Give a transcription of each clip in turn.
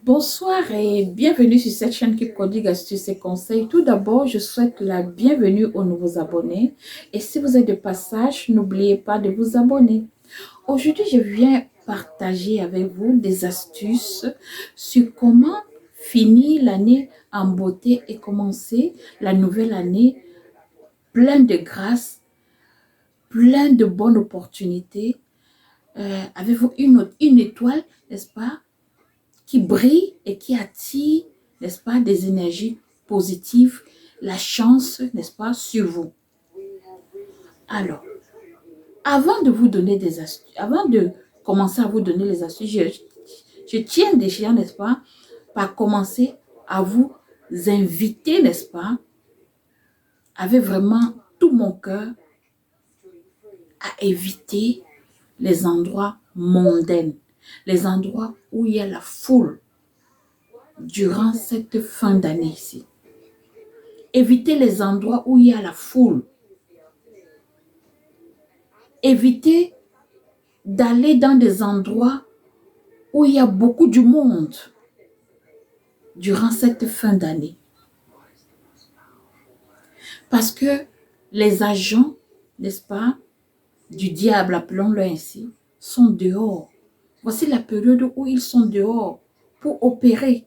Bonsoir et bienvenue sur cette chaîne qui prodigue astuces et conseils. Tout d'abord, je souhaite la bienvenue aux nouveaux abonnés. Et si vous êtes de passage, n'oubliez pas de vous abonner. Aujourd'hui, je viens partager avec vous des astuces sur comment finir l'année en beauté et commencer la nouvelle année pleine de grâce, pleine de bonnes opportunités. Avez-vous une étoile, n'est-ce pas, qui brille et qui attire, n'est-ce pas, des énergies positives, la chance, n'est-ce pas, sur vous. Alors, avant de vous donner des astuces, avant de commencer à vous donner les astuces, je tiens déjà, n'est-ce pas, par commencer à vous inviter, n'est-ce pas, avec vraiment tout mon cœur, à éviter les endroits mondains, les endroits où il y a la foule durant cette fin d'année ici. Évitez les endroits où il y a la foule. Évitez d'aller dans des endroits où il y a beaucoup de monde durant cette fin d'année. Parce que les agents, n'est-ce pas, du diable, appelons-le ainsi, sont dehors. Voici la période où ils sont dehors pour opérer.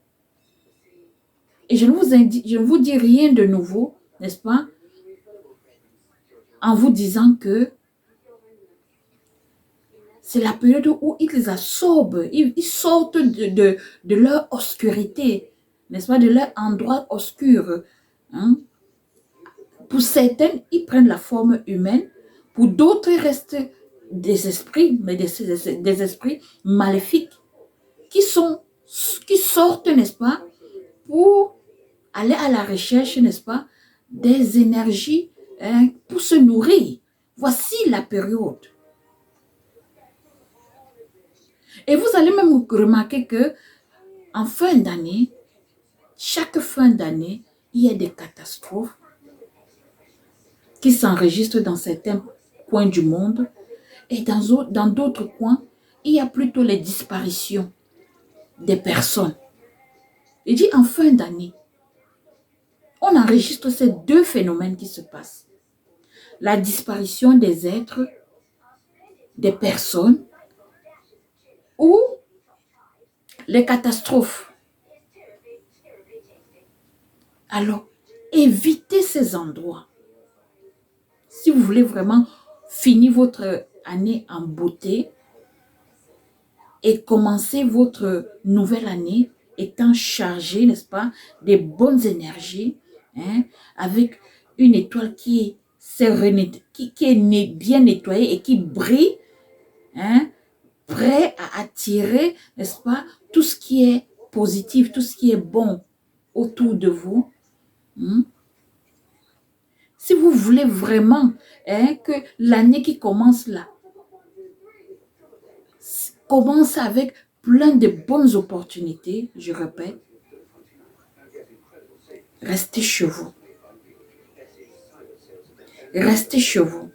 Et je ne vous dis rien de nouveau, n'est-ce pas, en vous disant que c'est la période où ils absorbent, ils sortent de leur obscurité, n'est-ce pas, de leur endroit obscur. Hein? Pour certains, ils prennent la forme humaine, pour d'autres, ils restent des esprits, mais des esprits maléfiques qui sortent, n'est-ce pas, pour aller à la recherche, n'est-ce pas, des énergies, hein, pour se nourrir. Voici la période. Et vous allez même remarquer que en fin d'année, chaque fin d'année, il y a des catastrophes qui s'enregistrent dans certains coins du monde et dans d'autres coins, il y a plutôt les disparitions des personnes. Il dit en fin d'année, on enregistre ces deux phénomènes qui se passent. La disparition des êtres, des personnes ou les catastrophes. Alors, évitez ces endroits. Si vous voulez vraiment finir votre année en beauté et commencer votre nouvelle année étant chargé, n'est-ce pas, des bonnes énergies, hein, avec une étoile qui est sereine, qui est bien nettoyée et qui brille, hein, prêt à attirer, n'est-ce pas, tout ce qui est positif, tout ce qui est bon autour de vous. Hein. Si vous voulez vraiment, hein, que l'année qui commence là, commence avec plein de bonnes opportunités, je répète, restez chez vous. Restez chez vous.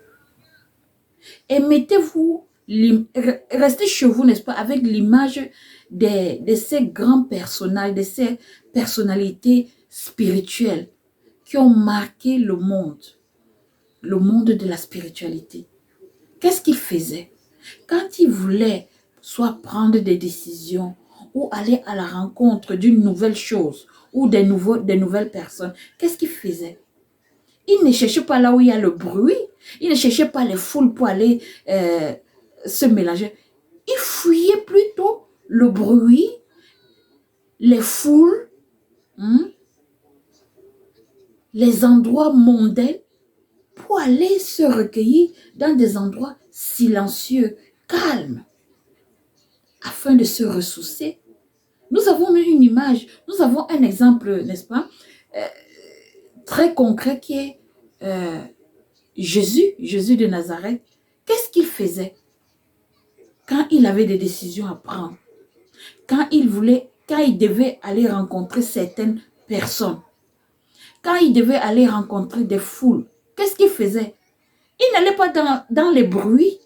Et mettez-vous, restez chez vous, n'est-ce pas, avec l'image de ces grands personnages, de ces personnalités spirituelles qui ont marqué le monde de la spiritualité. Qu'est-ce qu'ils faisaient? Quand ils voulaient soit prendre des décisions ou aller à la rencontre d'une nouvelle chose ou des nouvelles personnes, qu'est-ce qu'ils faisaient? Ils ne cherchaient pas là où il y a le bruit, ils ne cherchaient pas les foules pour aller se mélanger. Ils fuyaient plutôt le bruit, les foules, hein, les endroits mondains pour aller se recueillir dans des endroits silencieux, calmes, afin de se ressourcer. Nous avons une image, nous avons un exemple, n'est-ce pas, très concret qui est Jésus de Nazareth. Qu'est-ce qu'il faisait quand il avait des décisions à prendre? Quand il devait aller rencontrer certaines personnes, quand il devait aller rencontrer des foules, qu'est-ce qu'il faisait? Il n'allait pas dans les bruits.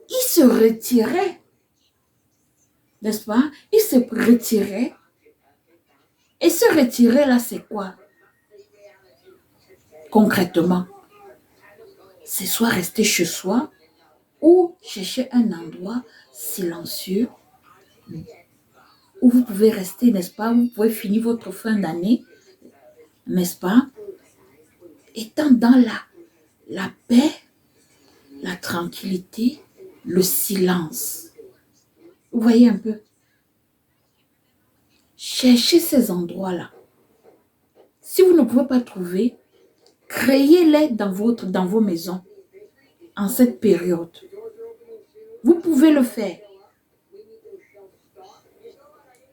Il se retirait. n'est-ce pas? Il se retirait. Et se retirer là, c'est quoi? Concrètement, c'est soit rester chez soi ou chercher un endroit silencieux où vous pouvez rester, n'est-ce pas? Vous pouvez finir votre fin d'année, n'est-ce pas? Étant dans la paix, la tranquillité, le silence. Vous voyez un peu? Cherchez ces endroits-là. Si vous ne pouvez pas trouver, créez-les dans vos maisons en cette période. Vous pouvez le faire.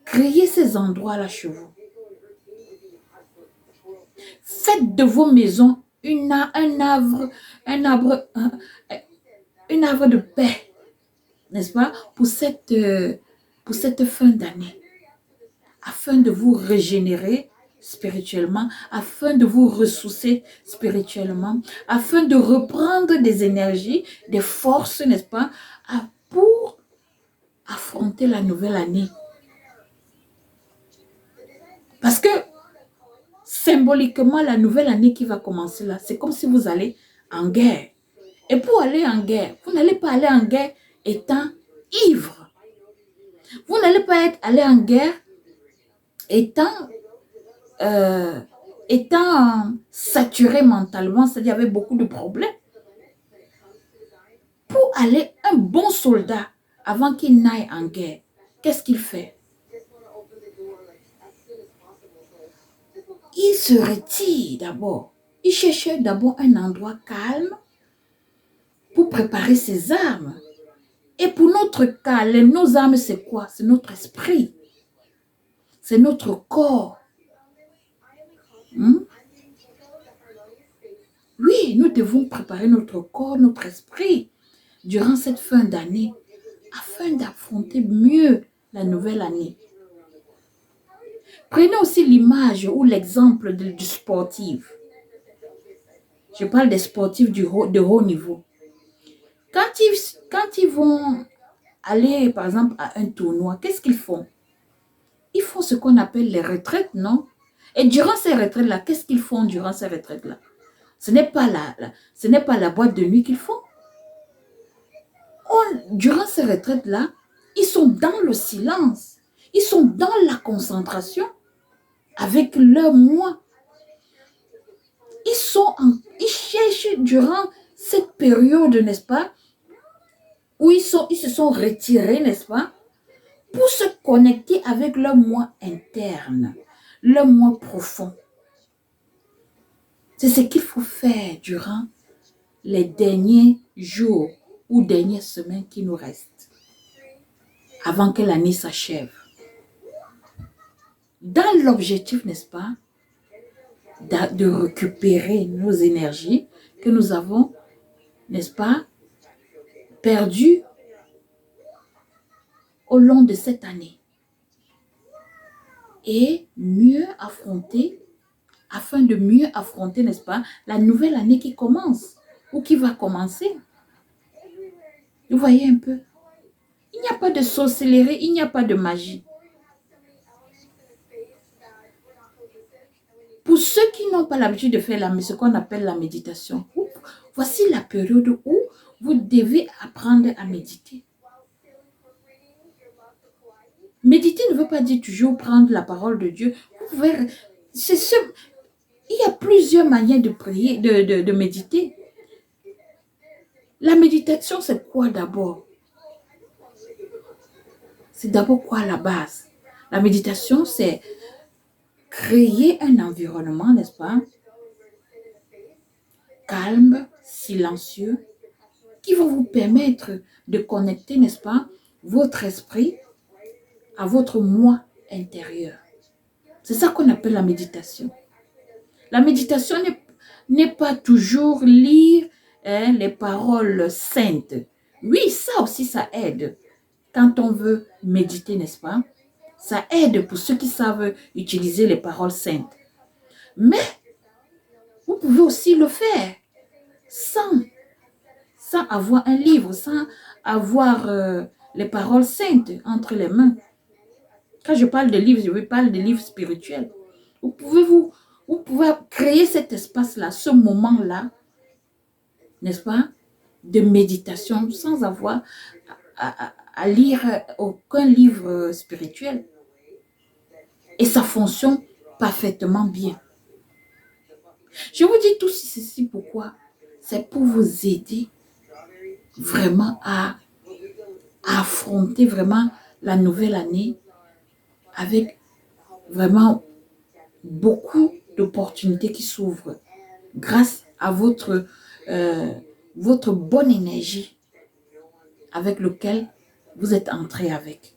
Créez ces endroits-là chez vous. Faites de vos maisons un arbre de paix, n'est-ce pas, pour cette fin d'année, afin de vous régénérer spirituellement, afin de vous ressourcer spirituellement, afin de reprendre des énergies, des forces, n'est-ce pas, pour affronter la nouvelle année. Parce que symboliquement, la nouvelle année qui va commencer là, c'est comme si vous allez en guerre. Et pour aller en guerre, vous n'allez pas aller en guerre étant ivre. Vous n'allez pas aller en guerre étant saturé mentalement, c'est-à-dire avec beaucoup de problèmes. Pour aller, un bon soldat, avant qu'il n'aille en guerre, qu'est-ce qu'il fait? Il se retire d'abord. Il cherche d'abord un endroit calme pour préparer ses armes. Et pour notre cas, nos armes, c'est quoi? C'est notre esprit. C'est notre corps. Oui, nous devons préparer notre corps, notre esprit durant cette fin d'année afin d'affronter mieux la nouvelle année. Prenez aussi l'image ou l'exemple du sportif. Je parle des sportifs de haut niveau. Quand ils vont aller, par exemple, à un tournoi, qu'est-ce qu'ils font? Ils font ce qu'on appelle les retraites, non? Et durant ces retraites-là, qu'est-ce qu'ils font durant ces retraites-là? Ce n'est pas la boîte de nuit qu'ils font. Durant ces retraites-là, ils sont dans le silence. Ils sont dans la concentration avec leur moi. Ils cherchent durant cette période, n'est-ce pas, où ils se sont retirés, n'est-ce pas, pour se connecter avec leur moi interne, leur moi profond. C'est ce qu'il faut faire durant les derniers jours ou dernières semaines qui nous restent avant que l'année s'achève. Dans l'objectif, n'est-ce pas, de récupérer nos énergies que nous avons, n'est-ce pas, perdues au long de cette année. Et mieux affronter, afin de mieux affronter, n'est-ce pas, la nouvelle année qui commence ou qui va commencer. Vous voyez un peu? Il n'y a pas de sorcellerie, il n'y a pas de magie. Pour ceux qui n'ont pas l'habitude de faire ce qu'on appelle la méditation, voici la période où vous devez apprendre à méditer. Méditer ne veut pas dire toujours prendre la parole de Dieu. Vous pouvez, il y a plusieurs manières de prier, de méditer. La méditation, c'est quoi d'abord? C'est d'abord quoi la base? La méditation, c'est créer un environnement, n'est-ce pas, calme, silencieux, qui va vous permettre de connecter, n'est-ce pas, votre esprit à votre moi intérieur. C'est ça qu'on appelle la méditation. La méditation n'est pas toujours lire les paroles saintes. Oui, ça aussi, ça aide. Quand on veut méditer, n'est-ce pas? Ça aide pour ceux qui savent utiliser les paroles saintes. Mais, vous pouvez aussi le faire sans avoir un livre, sans avoir les paroles saintes entre les mains. Quand je parle de livres, je parle de livres spirituels. Vous pouvez créer cet espace-là, ce moment-là, n'est-ce pas, de méditation sans avoir à lire aucun livre spirituel. Et ça fonctionne parfaitement bien. Je vous dis tout ceci pourquoi? C'est pour vous aider vraiment à affronter vraiment la nouvelle année avec vraiment beaucoup d'opportunités qui s'ouvrent grâce à votre bonne énergie avec laquelle vous êtes entré avec.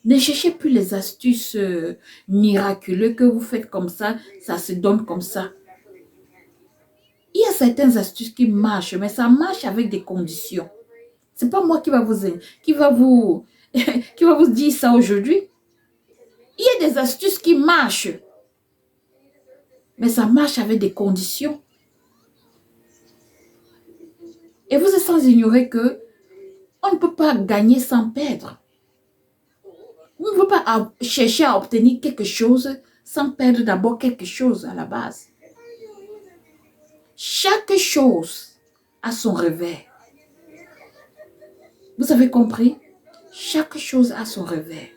Ne cherchez plus les astuces miraculeuses que vous faites comme ça se donne comme ça. Il y a certaines astuces qui marchent, mais ça marche avec des conditions. C'est pas moi qui va vous dire ça aujourd'hui. Il y a des astuces qui marchent, mais ça marche avec des conditions. Et vous êtes sans ignorer que on ne peut pas gagner sans perdre. On ne peut pas chercher à obtenir quelque chose sans perdre d'abord quelque chose à la base. Chaque chose a son revers. Vous avez compris? Chaque chose a son revers.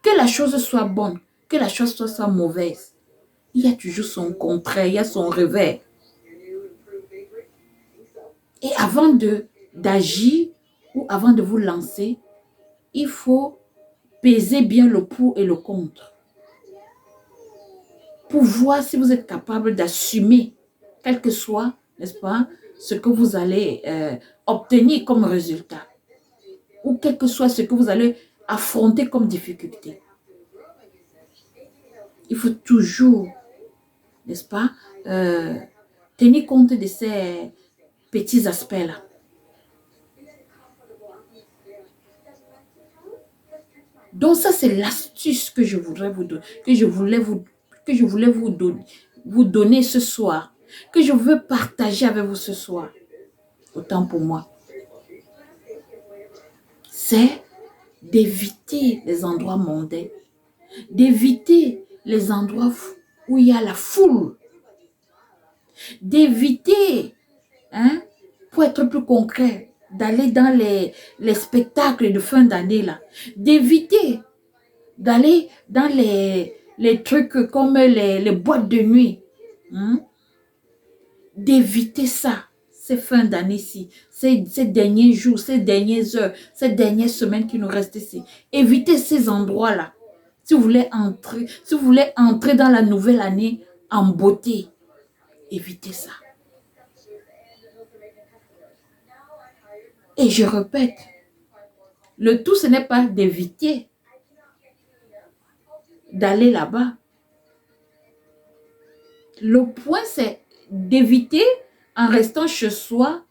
Que la chose soit bonne, que la chose soit mauvaise, il y a toujours son contraire, il y a son revers. Et avant d'agir ou avant de vous lancer, il faut peser bien le pour et le contre pour voir si vous êtes capable d'assumer, quel que soit, n'est-ce pas, ce que vous allez obtenir comme résultat ou quel que soit ce que vous allez affronter comme difficulté. Il faut toujours, n'est-ce pas, tenir compte de ces petits aspects-là. Donc ça, c'est l'astuce que je voudrais vous donner, que je voulais vous donner ce soir, que je veux partager avec vous ce soir. Autant pour moi. C'est d'éviter les endroits mondains, d'éviter les endroits où il y a la foule, d'éviter, pour être plus concret, d'aller dans les spectacles de fin d'année, là, d'éviter d'aller dans les trucs comme les boîtes de nuit, d'éviter ça, ces fins d'année-ci, ces derniers jours, ces dernières heures, ces dernières semaines qui nous restent ici. Évitez ces endroits-là. Si vous voulez entrer dans la nouvelle année en beauté, évitez ça. Et je répète, le tout, ce n'est pas d'éviter d'aller là-bas. Le point, c'est d'éviter en restant chez soi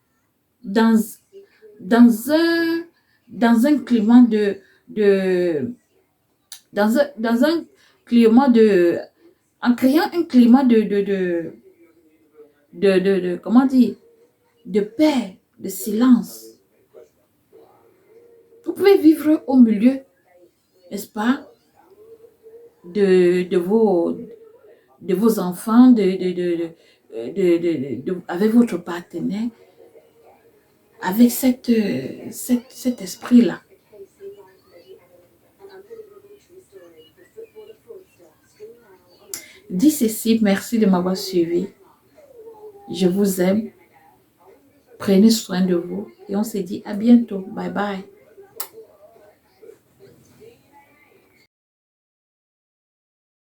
dans un climat en créant un climat comment dire, de paix, de silence. Vous pouvez vivre au milieu, n'est-ce pas, de vos enfants, avec votre partenaire, avec cet esprit-là. Dis ceci, merci de m'avoir suivi. Je vous aime. Prenez soin de vous et on se dit à bientôt. Bye bye.